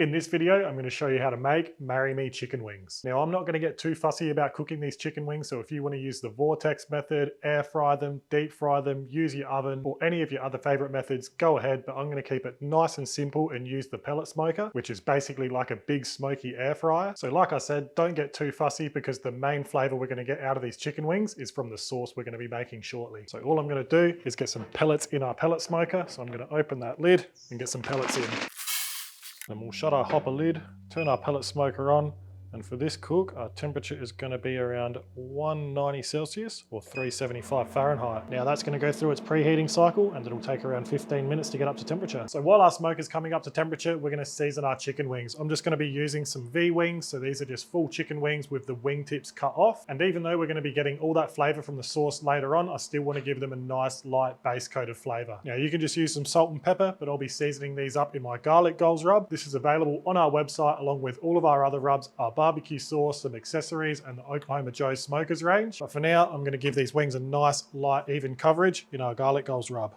In this video, I'm going to show you how to make Marry Me chicken wings. Now, I'm not going to get too fussy about cooking these chicken wings, so if you want to use the vortex method, air fry them, deep fry them, use your oven, or any of your other favorite methods, go ahead, but I'm going to keep it nice and simple and use the pellet smoker, which is basically like a big smoky air fryer. So like I said, don't get too fussy because the main flavor we're going to get out of these chicken wings is from the sauce we're going to be making shortly. So all I'm going to do is get some pellets in our pellet smoker. So I'm going to open that lid and get some pellets in. Then we'll shut our hopper lid, turn our pellet smoker on, and for this cook, our temperature is going to be around 190 Celsius or 375 Fahrenheit. Now that's going to go through its preheating cycle and it'll take around 15 minutes to get up to temperature. So while our smoke is coming up to temperature, we're going to season our chicken wings. I'm just going to be using some V-wings, so these are just full chicken wings with the wing tips cut off. And even though we're going to be getting all that flavor from the sauce later on, I still want to give them a nice light base coat of flavor. Now you can just use some salt and pepper, but I'll be seasoning these up in my garlic goals rub. This is available on our website along with all of our other rubs, our barbecue sauce, some accessories, and the Oklahoma Joe Smokers range. But for now, I'm going to give these wings a nice, light, even coverage in our garlic goals rub.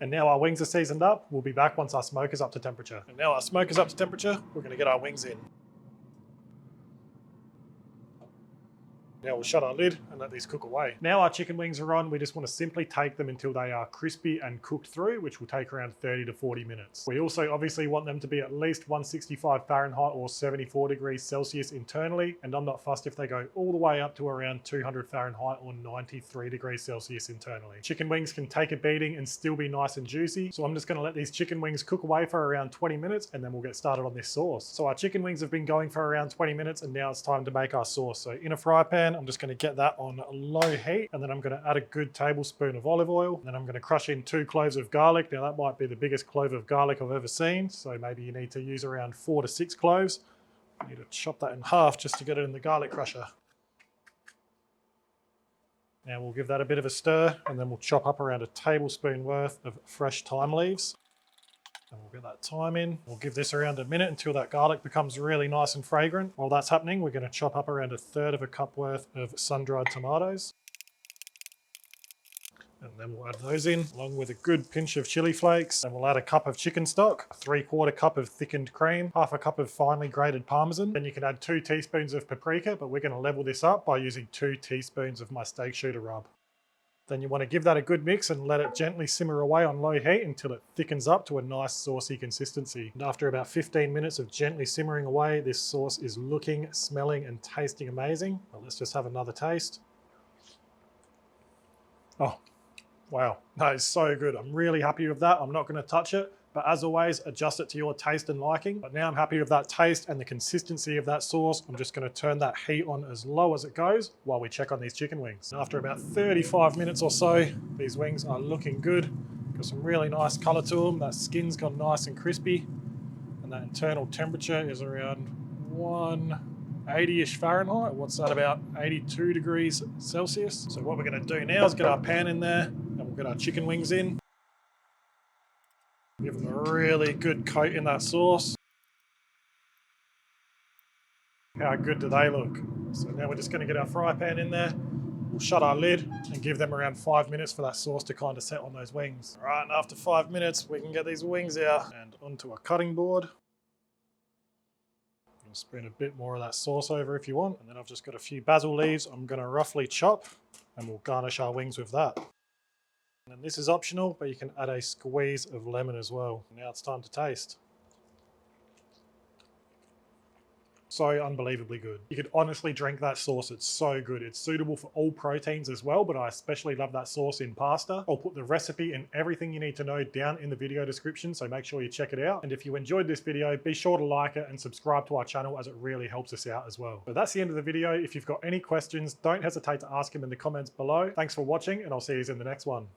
And now our wings are seasoned up. We'll be back once our smoke is up to temperature. And now our smoke is up to temperature, we're going to get our wings in. Now we'll shut our lid and let these cook away. Now our chicken wings are on, we just want to simply take them until they are crispy and cooked through, which will take around 30 to 40 minutes. We also obviously want them to be at least 165 Fahrenheit or 74 degrees Celsius internally, and I'm not fussed if they go all the way up to around 200 Fahrenheit or 93 degrees Celsius internally. Chicken wings can take a beating and still be nice and juicy, so I'm just going to let these chicken wings cook away for around 20 minutes and then we'll get started on this sauce. So our chicken wings have been going for around 20 minutes and now it's time to make our sauce. So in a fry pan, I'm just going to get that on low heat, and then I'm going to add a good tablespoon of olive oil, and then I'm going to crush in 2 cloves of garlic. Now that might be the biggest clove of garlic I've ever seen, so maybe you need to use around 4 to 6 cloves. You need to chop that in half just to get it in the garlic crusher. Now we'll give that a bit of a stir, and then we'll chop up around a tablespoon worth of fresh thyme leaves. And we'll get that thyme in. We'll give this around a minute until that garlic becomes really nice and fragrant. While that's happening, we're going to chop up around 1/3 cup worth of sun-dried tomatoes. And then we'll add those in, along with a good pinch of chili flakes. And we'll add a cup of chicken stock, a 3/4 cup of thickened cream, 1/2 cup of finely grated parmesan. Then you can add 2 teaspoons of paprika, but we're going to level this up by using 2 teaspoons of my steak shooter rub. Then you want to give that a good mix and let it gently simmer away on low heat until it thickens up to a nice saucy consistency. And after about 15 minutes of gently simmering away, this sauce is looking, smelling, and tasting amazing. Well, let's just have another taste. Oh, wow, that is so good. I'm really happy with that. I'm not going to touch it, but as always, adjust it to your taste and liking. But now I'm happy with that taste and the consistency of that sauce. I'm just going to turn that heat on as low as it goes while we check on these chicken wings. And after about 35 minutes or so, these wings are looking good. Got some really nice color to them. That skin's gone nice and crispy. And that internal temperature is around 180-ish Fahrenheit. What's that, about 82 degrees Celsius? So what we're going to do now is get our pan in there and we'll get our chicken wings in. Give them a really good coat in that sauce. How good do they look? So now we're just going to get our fry pan in there. We'll shut our lid and give them around 5 minutes for that sauce to kind of set on those wings. All right, and after 5 minutes, we can get these wings out and onto a cutting board. I'll spread a bit more of that sauce over if you want. And then I've just got a few basil leaves I'm going to roughly chop, and we'll garnish our wings with that. And this is optional, but you can add a squeeze of lemon as well. Now it's time to taste. So unbelievably good. You could honestly drink that sauce, it's so good. It's suitable for all proteins as well, but I especially love that sauce in pasta. I'll put the recipe and everything you need to know down in the video description, so make sure you check it out. And if you enjoyed this video, be sure to like it and subscribe to our channel as it really helps us out as well. But that's the end of the video. If you've got any questions, don't hesitate to ask them in the comments below. Thanks for watching and I'll see you in the next one.